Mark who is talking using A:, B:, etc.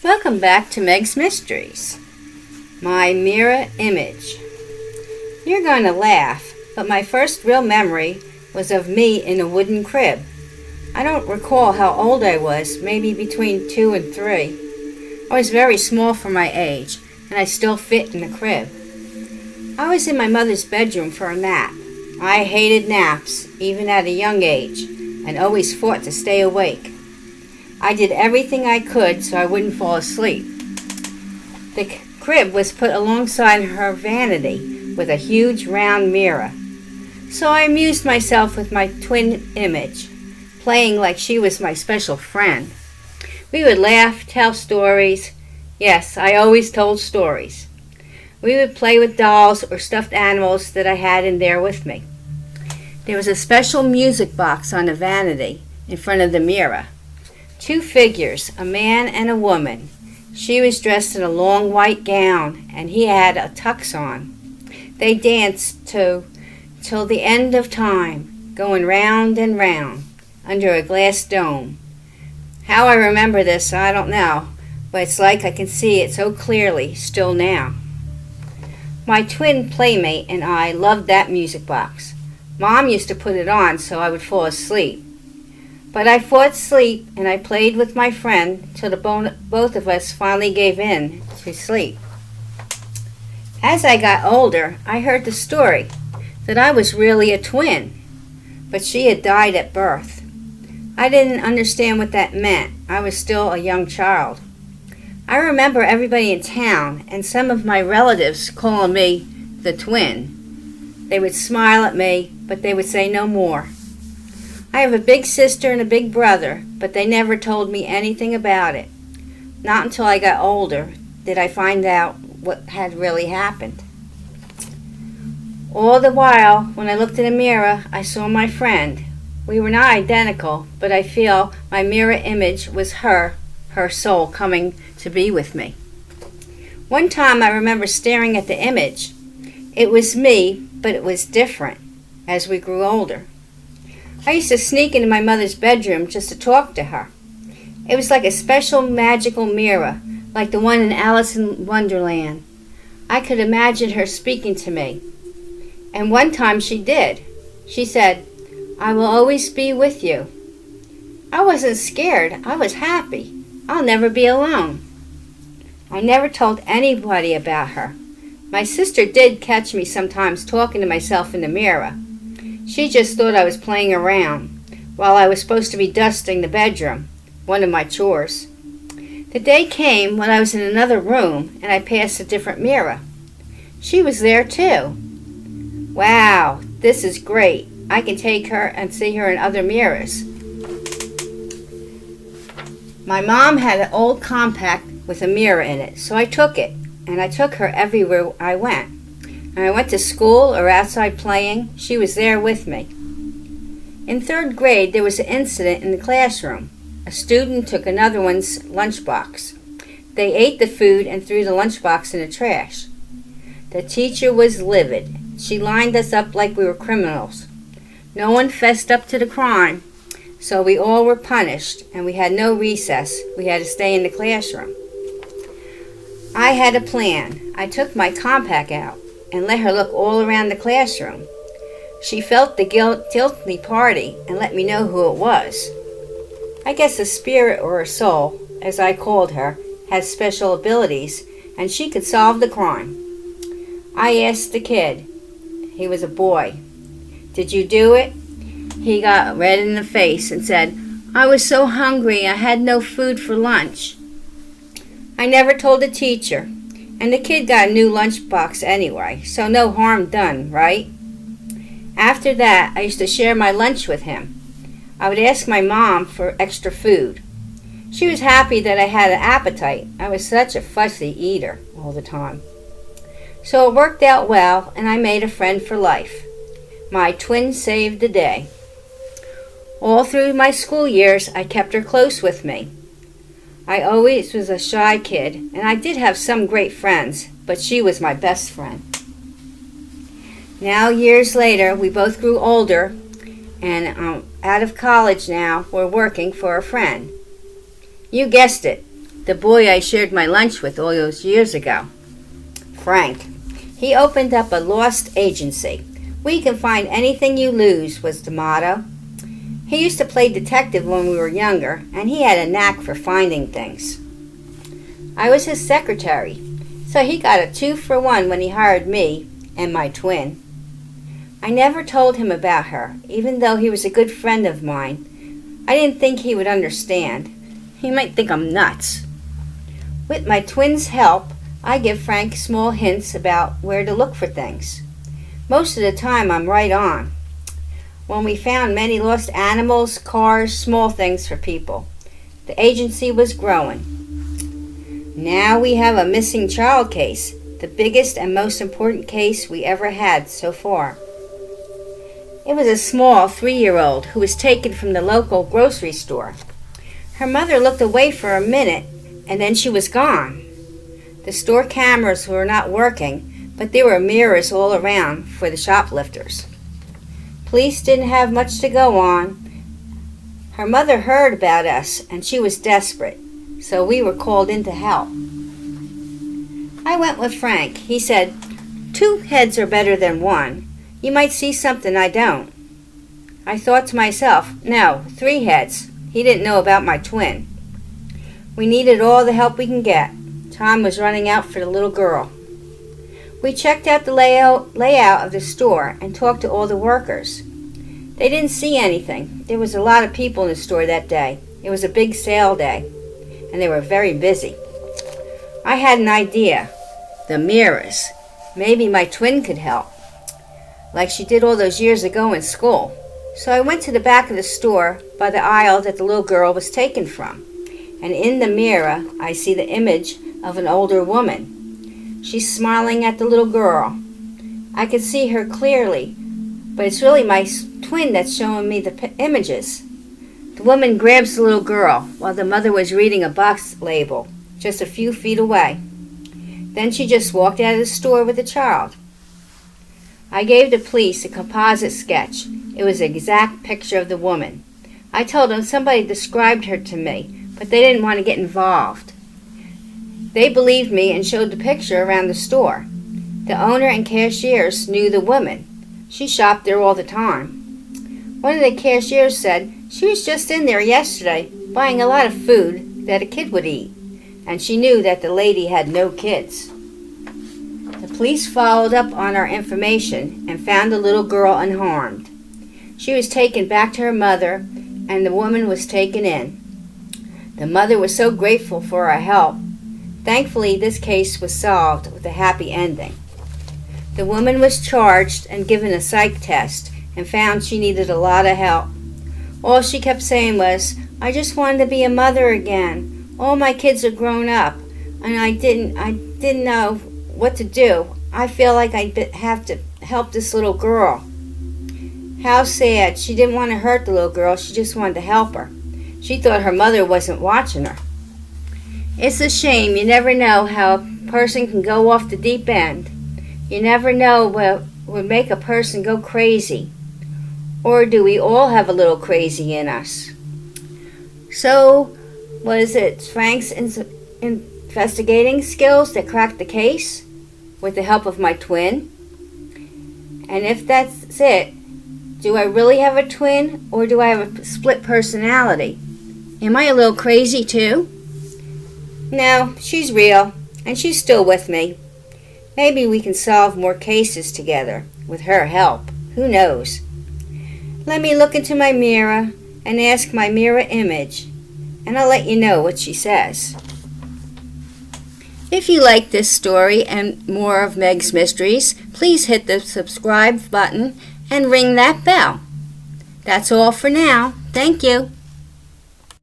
A: Welcome back to Meg's Mysteries. My mirror image. You're going to laugh, but my first real memory was of me in a wooden crib. I don't recall how old I was, maybe between 2 and 3. I was very small for my age, and I still fit in the crib. I was in my mother's bedroom for a nap. I hated naps, even at a young age, and always fought to stay awake. I did everything I could so I wouldn't fall asleep. The crib was put alongside her vanity with a huge round mirror. So I amused myself with my twin image, playing like she was my special friend. We would laugh, tell stories. Yes, I always told stories. We would play with dolls or stuffed animals that I had in there with me. There was a special music box on the vanity in front of the mirror. 2 figures, a man and a woman. She was dressed in a long white gown, and he had a tux on. They danced till the end of time, going round and round, under a glass dome. How I remember this, I don't know, but it's like I can see it so clearly still now. My twin playmate and I loved that music box. Mom used to put it on so I would fall asleep. But I fought sleep, and I played with my friend till both of us finally gave in to sleep. As I got older, I heard the story that I was really a twin, but she had died at birth. I didn't understand what that meant. I was still a young child. I remember everybody in town and some of my relatives calling me the twin. They would smile at me, but they would say no more. I have a big sister and a big brother, but they never told me anything about it. Not until I got older did I find out what had really happened. All the while, when I looked in the mirror, I saw my friend. We were not identical, but I feel my mirror image was her soul coming to be with me. One time I remember staring at the image. It was me, but it was different as we grew older. I used to sneak into my mother's bedroom just to talk to her. It was like a special magical mirror, like the one in Alice in Wonderland. I could imagine her speaking to me. And one time she did. She said, "I will always be with you." I wasn't scared. I was happy. I'll never be alone. I never told anybody about her. My sister did catch me sometimes talking to myself in the mirror. She just thought I was playing around, while I was supposed to be dusting the bedroom, one of my chores. The day came when I was in another room and I passed a different mirror. She was there too. Wow, this is great. I can take her and see her in other mirrors. My mom had an old compact with a mirror in it, so I took it, and I took her everywhere I went. When I went to school or outside playing, she was there with me. In 3rd grade, there was an incident in the classroom. A student took another one's lunchbox. They ate the food and threw the lunchbox in the trash. The teacher was livid. She lined us up like we were criminals. No one fessed up to the crime, so we all were punished, and we had no recess. We had to stay in the classroom. I had a plan. I took my compact out and let her look all around the classroom. She felt the guilty party and let me know who it was. I guess a spirit or a soul, as I called her, had special abilities, and she could solve the crime. I asked the kid. He was a boy. "Did you do it?" He got red in the face and said, "I was so hungry I had no food for lunch." I never told the teacher. And the kid got a new lunchbox anyway, so no harm done, right? After that, I used to share my lunch with him. I would ask my mom for extra food. She was happy that I had an appetite. I was such a fussy eater all the time. So it worked out well, and I made a friend for life. My twin saved the day. All through my school years, I kept her close with me. I always was a shy kid, and I did have some great friends, but she was my best friend. Now, years later, we both grew older, and out of college now, we're working for a friend. You guessed it, the boy I shared my lunch with all those years ago. Frank. He opened up a lost agency. "We can find anything you lose," was the motto. He used to play detective when we were younger, and he had a knack for finding things. I was his secretary, so he got a 2-for-1 when he hired me and my twin. I never told him about her, even though he was a good friend of mine. I didn't think he would understand. He might think I'm nuts. With my twin's help, I give Frank small hints about where to look for things. Most of the time, I'm right on. When we found many lost animals, cars, small things for people, the agency was growing. Now we have a missing child case, the biggest and most important case we ever had so far. It was a small 3-year-old who was taken from the local grocery store. Her mother looked away for a minute, and then she was gone. The store cameras were not working, but there were mirrors all around for the shoplifters. Police didn't have much to go on. Her mother heard about us, and she was desperate, so we were called in to help. I went with Frank. He said, "2 heads are better than 1. You might see something I don't." I thought to myself, no, 3 heads. He didn't know about my twin. We needed all the help we can get. Time was running out for the little girl. We checked out the layout of the store and talked to all the workers. They didn't see anything. There was a lot of people in the store that day. It was a big sale day, and they were very busy. I had an idea. The mirrors. Maybe my twin could help, like she did all those years ago in school. So I went to the back of the store by the aisle that the little girl was taken from, and in the mirror I see the image of an older woman. She's smiling at the little girl. I can see her clearly, but it's really my twin that's showing me the images. The woman grabs the little girl while the mother was reading a box label just a few feet away. Then she just walked out of the store with the child. I gave the police a composite sketch. It was an exact picture of the woman. I told them somebody described her to me, but they didn't want to get involved. They believed me and showed the picture around the store. The owner and cashiers knew the woman. She shopped there all the time. One of the cashiers said she was just in there yesterday buying a lot of food that a kid would eat, and she knew that the lady had no kids. The police followed up on our information and found the little girl unharmed. She was taken back to her mother, and the woman was taken in. The mother was so grateful for our help. Thankfully, this case was solved with a happy ending. The woman was charged and given a psych test and found she needed a lot of help. All she kept saying was, "I just wanted to be a mother again. All my kids are grown up, and I didn't know what to do. I feel like I have to help this little girl." How sad. She didn't want to hurt the little girl. She just wanted to help her. She thought her mother wasn't watching her. It's a shame. You never know how a person can go off the deep end. You never know what would make a person go crazy. Or do we all have a little crazy in us? So, was it Frank's investigating skills that cracked the case with the help of my twin? And if that's it, do I really have a twin, or do I have a split personality? Am I a little crazy too? No, she's real, and she's still with me. Maybe we can solve more cases together with her help. Who knows? Let me look into my mirror and ask my mirror image, and I'll let you know what she says. If you like this story and more of Meg's Mysteries, please hit the subscribe button and ring that bell. That's all for now. Thank you.